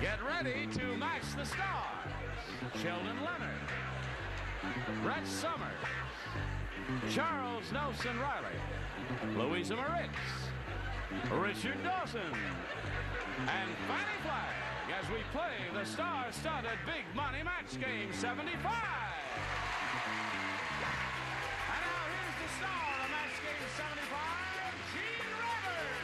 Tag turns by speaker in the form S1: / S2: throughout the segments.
S1: Get ready to match the stars. Sheldon Leonard, Brett Summers, Charles Nelson Riley, Louisa Moritz, Richard Dawson, and Fannie Flagg as we play the star-studded Big Money Match Game 75. And now here's the star of Match Game 75, Gene Rivers.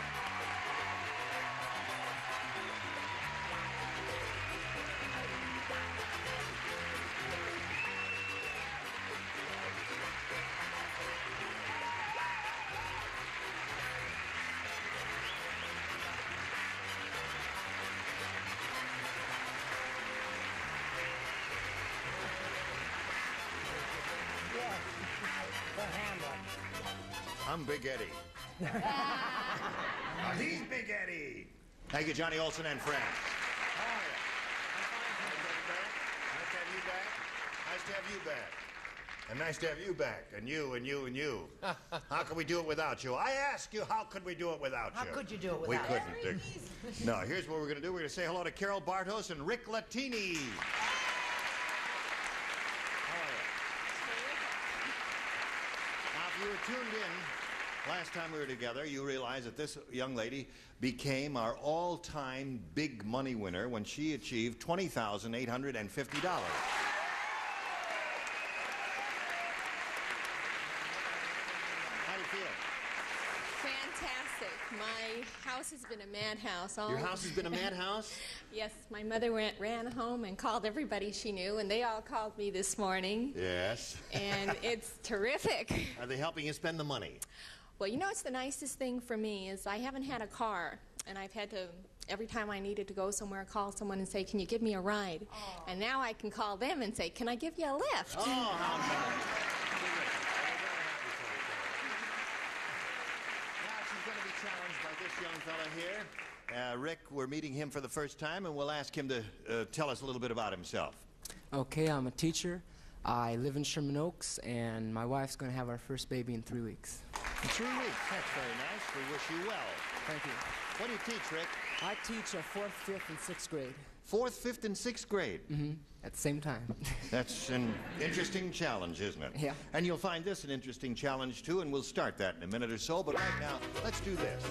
S2: I'm Big Eddie. He's Big Eddie. Thank you, Johnny Olson and friends. How are you? Nice to have you back. Nice to have you back. And nice to have you back. And you, and you, and you. How could we do it without you? I ask you, how could we do it without you?
S3: How could you do it without
S2: us? We couldn't. No, here's what we're going to do. We're going to say hello to Carol Bartos and Rick Latini. Now, if you were tuned in last time we were together, you realize that this young lady became our all-time big money winner when she achieved $20,850. How do you feel?
S4: Fantastic. My house has been a madhouse.
S2: Your house has been a madhouse?
S4: Yes, my mother ran home and called everybody she knew, and they all called me this morning.
S2: Yes.
S4: And it's terrific.
S2: Are they helping you spend the money?
S4: Well, you know what's the nicest thing for me is I haven't had a car, and I've had to, every time I needed to go somewhere, call someone and say, can you give me a ride? Oh. And now I can call them and say, can I give you a lift?
S2: Oh, how nice. Now she's going to be challenged by this young fella here. Rick, we're meeting him for the first time, and we'll ask him to tell us a little bit about himself.
S5: Okay, I'm a teacher. I live in Sherman Oaks, and my wife's going to have our first baby in 3 weeks.
S2: In 3 weeks. That's very nice. We wish you well.
S5: Thank you.
S2: What do you teach, Rick?
S5: I teach 4th, 5th, and 6th grade.
S2: 4th, 5th, and 6th grade?
S5: Mm-hmm. At the same time.
S2: That's an interesting challenge, isn't it?
S5: Yeah.
S2: And you'll find this an interesting challenge, too, and we'll start that in a minute or so. But right now, let's do this.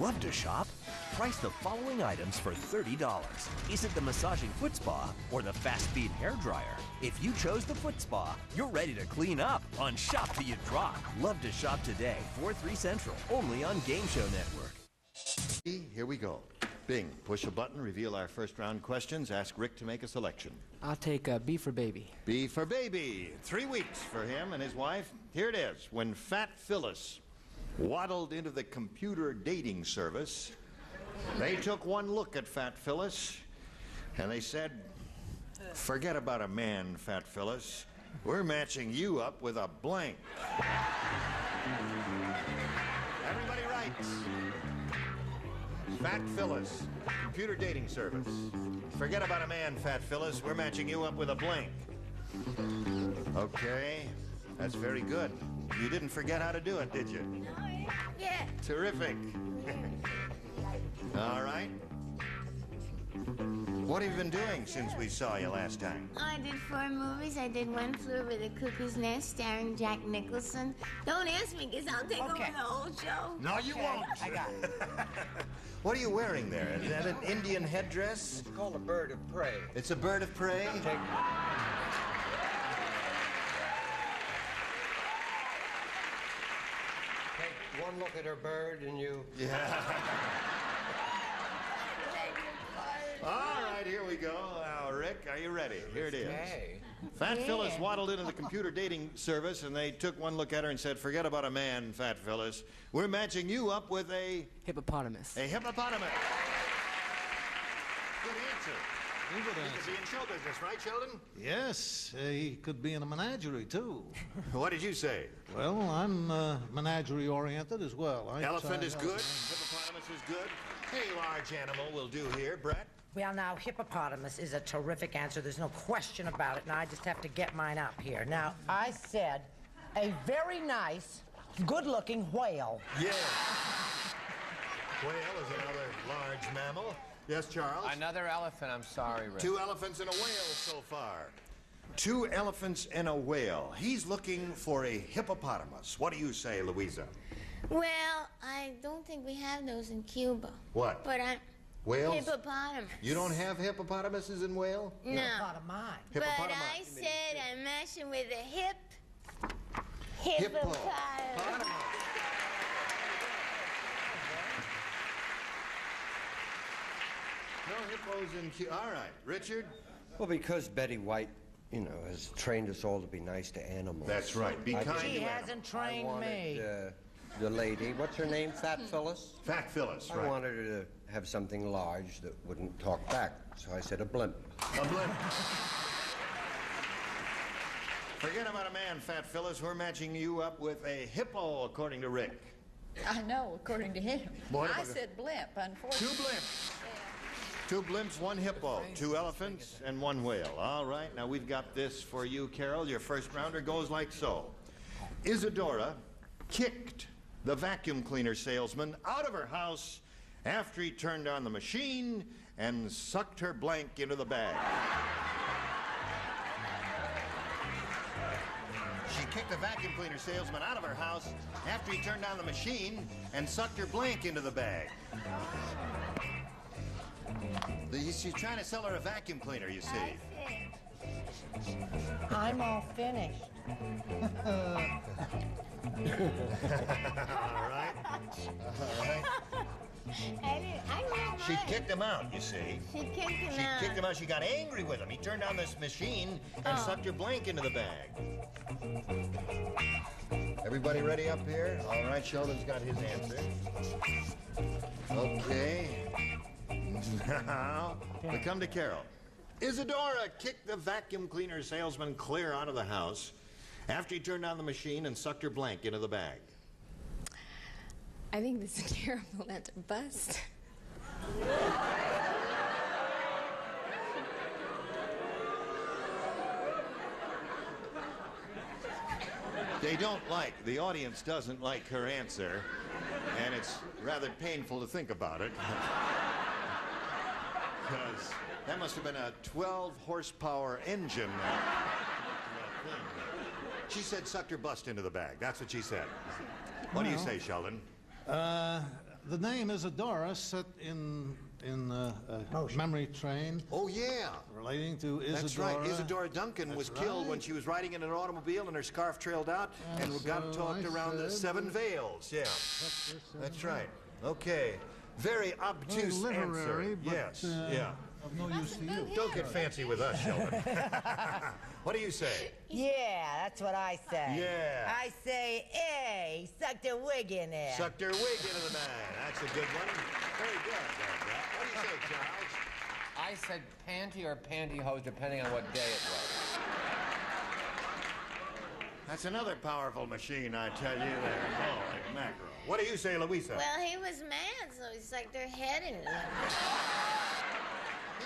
S6: Love to shop? Price the following items for $30. Is it the massaging foot spa or the fast-speed hair dryer? If you chose the foot spa, you're ready to clean up on Shop Till You Drop. Love to shop today, 4/3 Central, only on Game Show Network.
S2: Here we go. Bing, push a button, reveal our first round questions, ask Rick to make a selection.
S5: I'll take B for baby.
S2: B for baby. 3 weeks for him and his wife. Here it is. When Fat Phyllis waddled into the computer dating service, they took one look at Fat Phyllis, and they said, forget about a man, Fat Phyllis. We're matching you up with a blank. Everybody writes. Fat Phyllis, computer dating service. Forget about a man, Fat Phyllis. We're matching you up with a blank. Okay, that's very good. You didn't forget how to do it, did you?
S3: No, yeah.
S2: Terrific. All right. What have you been doing since we saw you last time?
S7: I did 4 movies. I did One Flew Over the Cuckoo's Nest starring Jack Nicholson. Don't ask me because I'll take over the whole show.
S2: No, you won't.
S3: I got it.
S2: What are you wearing there? Is that an Indian headdress?
S8: It's called a bird of prey.
S2: It's a bird of prey?
S8: Take one look at her bird and you...
S2: Yeah. All right, here we go. Now, Rick, are you ready? Here it is.
S8: Okay.
S2: Fat Phyllis waddled into the computer dating service, and they took one look at her and said, forget about a man, Fat Phyllis. We're matching you up with a...
S5: Hippopotamus.
S2: A hippopotamus. Good answer. He could be in show business, right, Sheldon?
S9: Yes, he could be in a menagerie, too.
S2: What did you say?
S9: Well, I'm menagerie-oriented as well.
S2: Elephant is good. Hippopotamus is good. Any large animal will do here. Brett?
S3: Well, now, hippopotamus is a terrific answer. There's no question about it. Now, I just have to get mine up here. Now, I said a very nice, good-looking whale.
S2: Yeah. Whale is another large mammal. Yes, Charles?
S8: Another elephant, I'm sorry, Rick.
S2: 2 elephants and a whale so far. 2 elephants and a whale. He's looking for a hippopotamus. What do you say, Louisa?
S7: Well, I don't think we have those in Cuba.
S2: What?
S7: But I...
S2: Whales?
S7: Hippopotamus.
S2: You don't have hippopotamuses in Whale?
S7: No.
S3: Hippopotami.
S7: But
S2: Hippopotami.
S7: I said I'm messing with a
S2: Hippopotamus.
S7: hippopotamus.
S2: No hippos in Cuba. All right. Richard?
S8: Well, because Betty White, you know, has trained us all to be nice to animals.
S2: That's right. Be kind
S3: She
S2: to
S3: hasn't
S8: I
S3: trained me.
S8: wanted the lady, what's her name, Fat Phyllis?
S2: Fat Phyllis,
S8: I
S2: right.
S8: wanted her to have something large that wouldn't talk back, so I said a blimp.
S2: A blimp. Forget about a man, Fat Phyllis. We're matching you up with a hippo, according to Rick.
S10: I know, according to him.
S2: What
S10: I
S2: about
S10: said blimp,
S2: 2
S10: unfortunately.
S2: blimps. 2 blimps, 1 hippo, 2 elephants, and 1 whale. All right, now we've got this for you, Carol. Your first rounder goes like so. Isadora kicked the vacuum cleaner salesman out of her house after he turned on the machine and sucked her blank into the bag. She kicked the vacuum cleaner salesman out of her house after he turned on the machine and sucked her blank into the bag. She's trying to sell her a vacuum cleaner, you see.
S3: I'm all finished.
S2: All right. She kicked him out, you see.
S7: She kicked him
S2: She
S7: out.
S2: kicked him out. She got angry with him. He turned on this machine and sucked her blank into the bag. Everybody ready up here? All right, Sheldon's got his answer. Okay. Now, we come to Carol. Isadora kicked the vacuum cleaner salesman clear out of the house after he turned on the machine and sucked her blank into the bag.
S4: I think this is terrible. That's a bust.
S2: They don't like, the audience doesn't like her answer, and it's rather painful to think about it. Because that must have been a 12-horsepower engine. She said sucked her bust into the bag. That's what she said. What do you say, Sheldon?
S9: The name Isadora set in a memory train.
S2: Oh, yeah.
S9: Relating to Isadora.
S2: That's right. Isadora Duncan was killed when she was riding in an automobile and her scarf trailed out and got talked around the 7 Veils. Yeah. That's right. Okay. Very obtuse
S9: literary,
S2: answer.
S9: but,
S2: Yes. Yeah.
S9: Of no use to you.
S2: Don't get fancy with us, Sheldon. What do you say?
S3: Yeah, that's what I say.
S2: Yeah.
S3: I say, hey, sucked a wig in there.
S2: Sucked her wig into the bag. That's a good one. Very good. What do you say, Charles?
S8: I said panty or pantyhose, depending on what day it was.
S2: That's another powerful machine, I tell you there. Holy mackerel. What do you say, Louisa?
S7: Well, he was mad, so he sucked her head in it.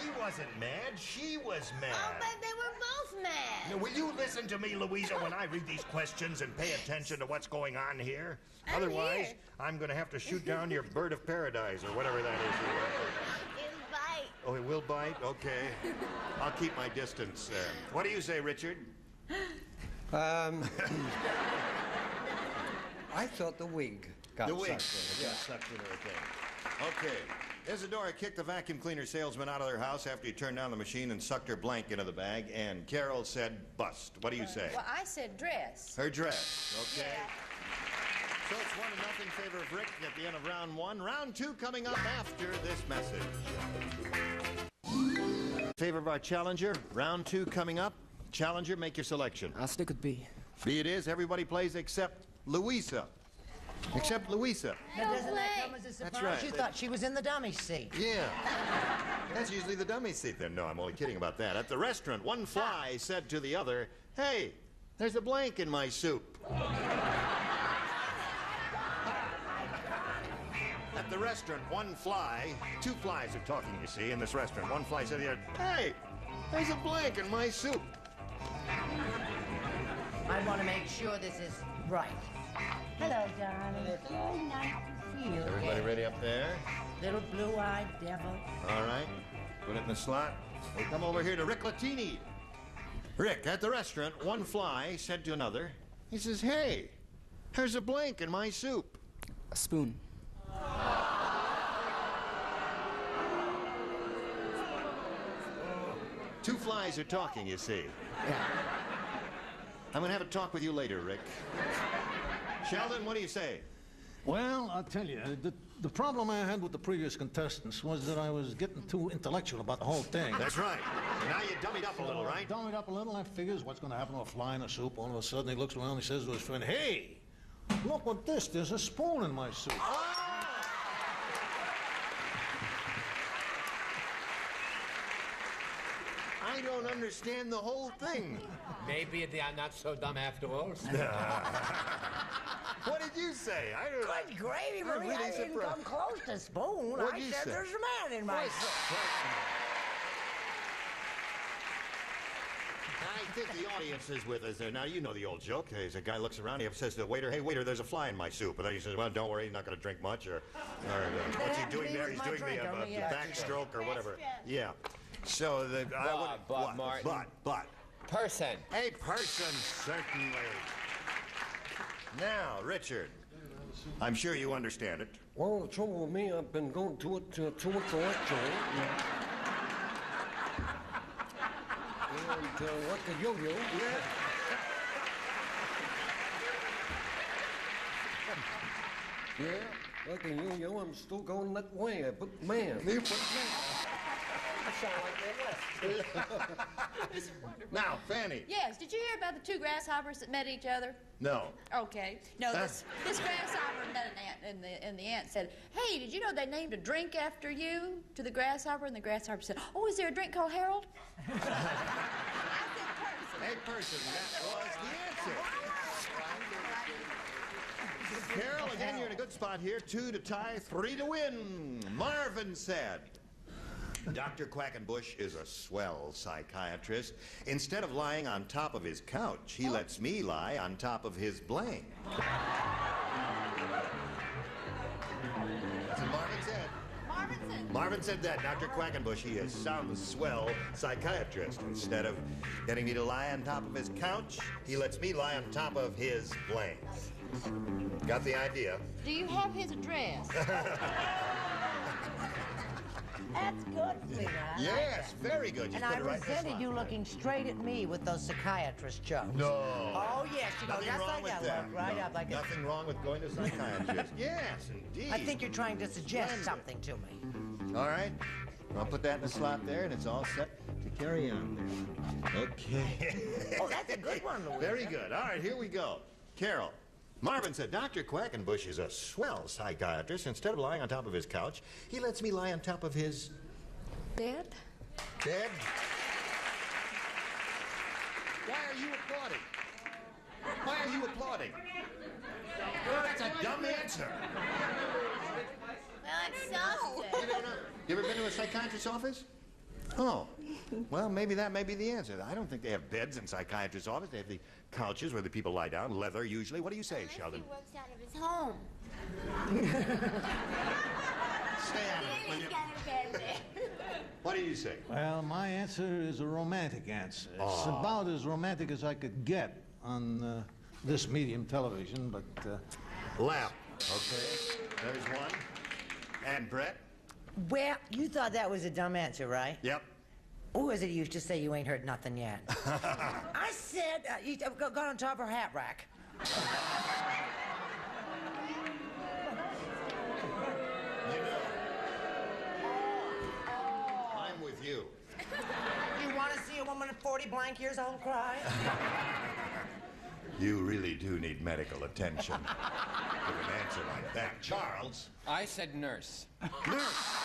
S2: He wasn't mad. She was mad.
S7: Oh, but they were both mad.
S2: Now, will you listen to me, Louisa, when I read these questions and pay attention to what's going on here? Otherwise,
S7: here.
S2: I'm going to have to shoot down your bird of paradise or whatever that is.
S7: It'll bite.
S2: Oh, it will bite? Okay. I'll keep my distance. What do you say, Richard?
S8: I thought the wig got
S2: The wig.
S8: sucked in.
S2: Yeah, sucked in her again. Okay. Isadora kicked the vacuum cleaner salesman out of their house after he turned on the machine and sucked her blank into the bag. And Carol said bust. What do you say?
S10: Well, I said dress.
S2: Her dress. Okay. So it's 1-0 in favor of Rick at the end of round 1. Round 2 coming up after this message. In favor of our challenger. Round 2 coming up. Challenger, make your selection.
S5: I'll stick with B.
S2: B it is. Everybody plays except Louisa. Except Louisa.
S3: Now, doesn't that come as a surprise?
S2: That's right.
S3: You thought she was in the dummy seat.
S2: Yeah. That's usually the dummy seat then. No, I'm only kidding about that. At the restaurant, one fly said to the other, "Hey, there's a blank in my soup." At the restaurant, one fly, 2 flies are talking, you see, in this restaurant. One fly said to the other, "Hey, there's a blank in my soup."
S3: I want to make sure this is right. Hello, darling. It's very nice to see you.
S2: Everybody ready up there.
S3: Little blue-eyed devil.
S2: All right. Put it in the slot. We'll come over here to Rick Latini. Rick, at the restaurant, one fly said to another, he says, "Hey, there's a blank in my soup."
S5: A spoon.
S2: Two flies are talking, you see.
S5: Yeah.
S2: I'm going to have a talk with you later, Rick. Sheldon, what do you say?
S9: Well, I'll tell you, the problem I had with the previous contestants was that I was getting too intellectual about the whole thing.
S2: That's right. Now you dummied up a little, right?
S9: Dummied up a little, I figures what's going to happen to a fly in a soup. All of a sudden, he looks around and he says to his friend, "Hey, look what this, there's a spoon in my soup."
S2: I don't understand the whole thing.
S11: Maybe they are not so dumb after all.
S2: What did you say? I don't
S3: Good gravy, Marie. I didn't come close to spoon.
S2: What'd
S3: I
S2: you
S3: said
S2: say?
S3: there's a man in my soup.
S2: I think the audience is with us there. Now, you know the old joke. There's a guy looks around, he says to the waiter, "Hey, waiter, there's a fly in my soup." And then he says, "Well, don't worry, he's not going to drink much." Or what's he doing there? He's doing the backstroke or whatever. Yeah. So,
S11: Bob Martin.
S2: But.
S11: Person.
S2: A person, certainly. Now, Richard, I'm sure you understand it.
S8: Well, the trouble with me, I've been going to it for actually. And like a yo-yo. Yeah, like a yo-yo, I'm still going that way. But man.
S2: Now, Fanny.
S10: Yes, did you hear about the two grasshoppers that met each other?
S2: No.
S10: Okay. No, this grasshopper met an ant, and the ant said, "Hey, did you know they named a drink after you?" to the grasshopper, and the grasshopper said, "Oh, is there a drink called Harold?"
S2: A person, that was the answer. Carol, again, you're in a good spot here. 2 to tie, 3 to win. Marvin said, "Dr. Quackenbush is a swell psychiatrist. Instead of lying on top of his couch, he lets me lie on top of his blank." That's what Marvin said. Marvin said that. Dr. Quackenbush, he is some swell psychiatrist. Instead of getting me to lie on top of his couch, he lets me lie on top of his blank. Got the idea?
S10: Do you have his address?
S3: That's good, sweetheart.
S2: Yes, very good.
S3: And I resented you looking straight at me with those psychiatrist jokes.
S2: No.
S3: Oh, yes, you know,
S2: Nothing
S3: just
S2: wrong
S3: like
S2: with
S3: that
S2: that.
S3: look, right
S2: No,
S3: up like
S2: nothing wrong with going to a psychiatrist. Yes, indeed.
S3: I think you're trying to suggest something to me.
S2: All right. I'll put that in the slot there, and it's all set to carry on there. Okay.
S3: Oh, that's a good one, Louise.
S2: Very good. All right, here we go. Carol. Marvin said, "Dr. Quackenbush is a swell psychiatrist. Instead of lying on top of his couch, he lets me lie on top of his...
S4: Bed?
S2: Bed? Why are you applauding? Why are you applauding? That's a dumb answer.
S7: Well, exhausted.
S2: You don't know. You ever been to a psychiatrist's office? Oh. Well, maybe that may be the answer. I don't think they have beds in psychiatrist's office. They have the couches where the people lie down, leather usually. What do you say, Sheldon?
S7: He works out of his home.
S2: Stay out of it, will
S7: He's
S2: you?
S7: got a bed there.
S2: What do you say?
S9: Well, my answer is a romantic answer. It's about as romantic as I could get on this medium television, but...
S2: Lap. Okay. There's one. And Brett?
S3: Well, you thought that was a dumb answer, right?
S2: Yep.
S3: Who is it you used to say you ain't heard nothing yet? I said, you got on top of her hat rack.
S2: You know, I'm with you.
S3: You want to see a woman 40 blank years old cry?
S2: You really do need medical attention with an answer like that. Charles?
S11: I said nurse.
S2: Nurse!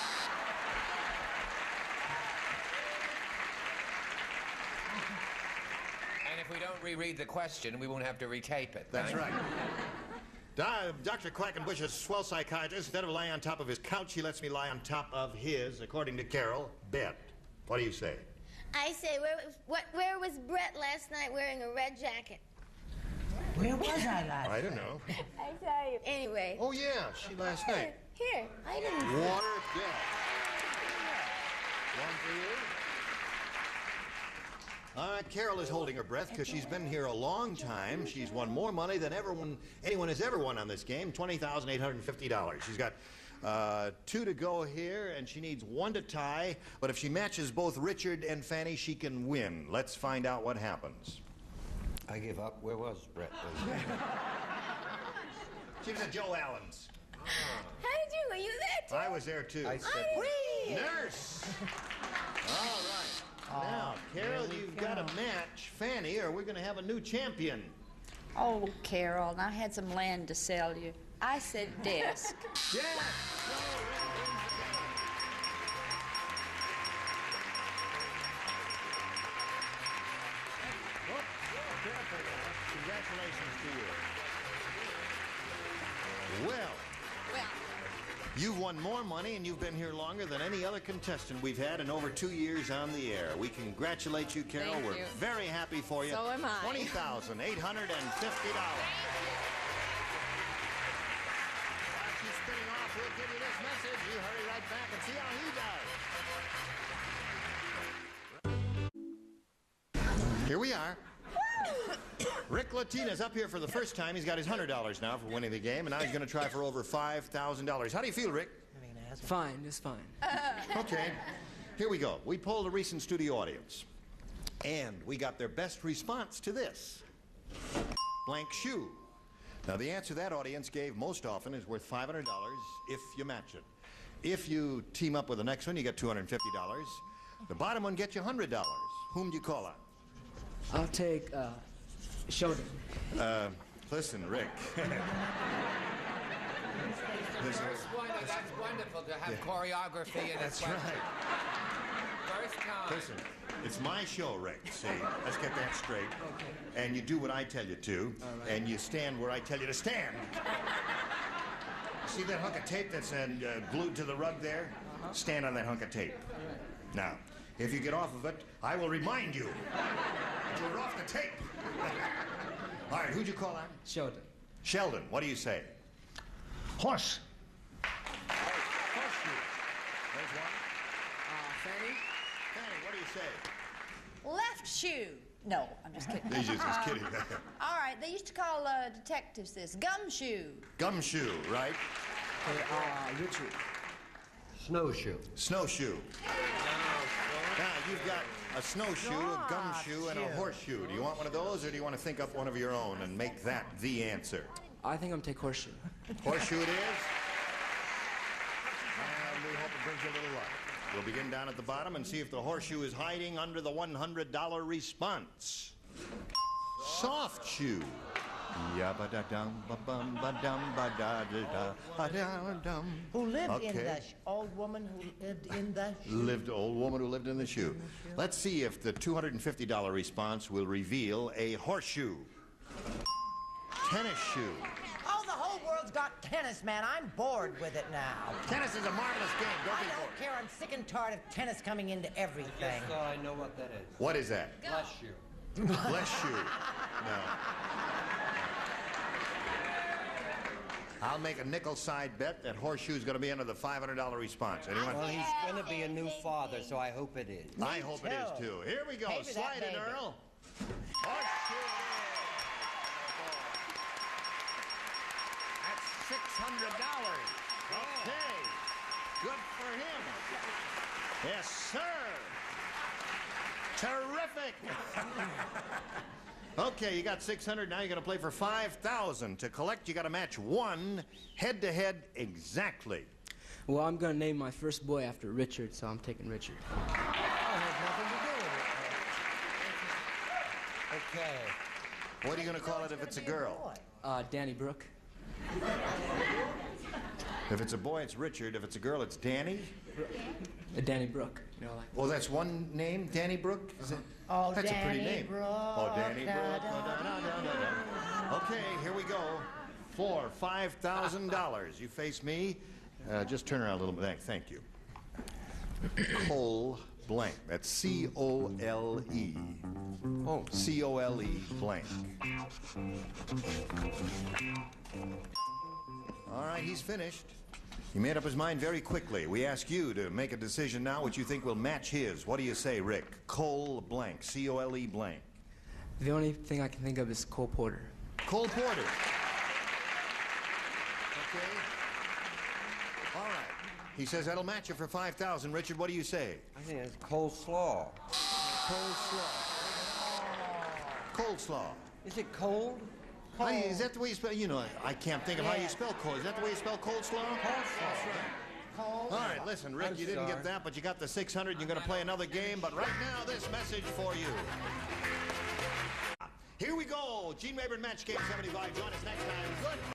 S11: And if we don't reread the question, we won't have to retape it.
S2: That's right. Dr. Quackenbush is a swell psychiatrist. Instead of lying on top of his couch, he lets me lie on top of his, according to Carol, bed. What do you say?
S7: I say, where was Brett last night wearing a red jacket?
S3: Where was I last
S2: I don't know.
S7: I tell you. Anyway.
S2: Oh, yeah, she last night.
S10: Here.
S7: I didn't.
S2: Water debt. One for you. All right, Carol is holding her breath because she's been here a long time. She's won more money than anyone has ever won on this game, $20,850. She's got 2 to go here, and she needs 1 to tie. But if she matches both Richard and Fanny, she can win. Let's find out what happens.
S8: I give up. Where was Brett?
S2: She was at Joe Allen's.
S7: How did you? Were you there too?
S2: I was there too.
S8: I said,
S2: Nurse! All right. Now, Carol, you've got to match Fanny, or we're going to have a new champion.
S10: Oh, Carol, I had some land to sell you. I said desk.
S2: Yes! Congratulations to you. Well, you've won more money and you've been here longer than any other contestant we've had in over 2 years on the air. We congratulate you, Carol.
S4: Thank
S2: We're
S4: you.
S2: very happy for you.
S4: So am I.
S2: $20,850. While she's spinning off, we'll give you this message. You hurry right back and see how he does. Here we are. Rick Latina's up here for the first time. He's got his $100 now for winning the game, and now he's going to try for over $5,000. How do you feel, Rick?
S5: Fine, just fine.
S2: Okay, here we go. We polled a recent studio audience, and we got their best response to this. Blank shoe. Now, the answer that audience gave most often is worth $500 if you match it. If you team up with the next one, you get $250. The bottom one gets you $100. Whom do you call on?
S5: I'll take Sheldon.
S2: Listen, Rick.
S11: That's wonderful to have choreography in
S2: That's
S11: a question.
S2: right.
S11: First time.
S2: Listen, it's my show, Rick. See, let's get that straight.
S5: Okay.
S2: And you do what I tell you to, and you stand where I tell you to stand. See that hunk of tape that's glued to the rug there? Stand on that hunk of tape. Now, if you get off of it, I will remind you that you're off the tape. All right, who'd you call on?
S5: Sheldon.
S2: Sheldon, what do you say?
S9: Horse.
S2: Horseshoe. There's one.
S5: Fanny?
S2: Fanny, what do you say?
S10: Left shoe. No, I'm just kidding.
S2: He's just kidding.
S10: All right, they used to call detectives this gumshoe.
S2: Gumshoe, right?
S5: Okay, Richard.
S8: snowshoe.
S2: Snowshoe. Now, you've got a snowshoe, a gumshoe, and a horseshoe. Do you want one of those, or do you want to think up one of your own and make that the answer?
S5: I think I'm gonna take horseshoe.
S2: Horseshoe it is. And we hope it brings you a little luck. We'll begin down at the bottom and see if the horseshoe is hiding under the $100 response. Soft shoe.
S3: Who lived in
S2: Okay.
S3: the old woman who lived in the
S2: Old woman who lived in the shoe. Let's see if the $250 response will reveal a horseshoe. Tennis shoe.
S3: Oh, the whole world's got tennis, man. I'm bored with it now.
S2: Tennis is a marvelous game. Don't
S3: I
S2: be
S3: don't
S2: bored.
S3: care. I'm sick and tired of tennis coming into everything.
S8: Yes, I know what that is.
S2: What is that?
S8: Bless you.
S2: Bless shoe. No. I'll make a nickel side bet that horseshoe's going to be under the $500 response. Anyone?
S8: Well, he's going to be a new father, so I hope it is.
S2: I hope it is too. Here we go.
S3: Maybe that
S2: Slide it,
S3: baby.
S2: Earl. Horseshoe. That's $600. Okay. Good for him. Yes, sir. Terrific. Okay, you got 600. Now you're going to play for 5,000. To collect, you got to match one head-to-head exactly.
S5: Well, I'm gonna name my first boy after Richard, so I'm taking Richard.
S8: Okay.
S2: What are you going to call it if it's a girl?
S5: Danny Brooke.
S2: If it's a boy, it's Richard. If it's a girl, it's Danny.
S5: Danny Brooke. You know, like.
S2: Oh, that's one name, Danny Brooke? Is it?
S3: Oh,
S2: That's a pretty
S3: Danny
S2: name.
S3: Brooke,
S2: Oh, Danny
S3: da,
S2: Brooke.
S3: da,
S2: Oh, da, da, da, da, da. Okay, here we go. For $5,000. You face me. Just turn around a little bit. Thank you. Cole blank. That's C-O-L-E. Oh, C-O-L-E blank. All right, he's finished. He made up his mind very quickly. We ask you to make a decision now which you think will match his. What do you say, Rick? Cole blank, C-O-L-E blank.
S5: The only thing I can think of is Cole Porter.
S2: Cole Porter. Okay. All right. He says that'll match it for $5,000. Richard, what do you say?
S8: I think it's coleslaw.
S2: Coleslaw.
S8: Is it cold?
S2: Is that the way you spell? You know, I can't think of how you spell cold. Is that the way you spell coleslaw? All right, listen, Rick, you didn't get that, but you got the 600. You're going to play another game, but right now, this message for you. Here we go. Gene Rayburn Match Game 75. Join us next time. Good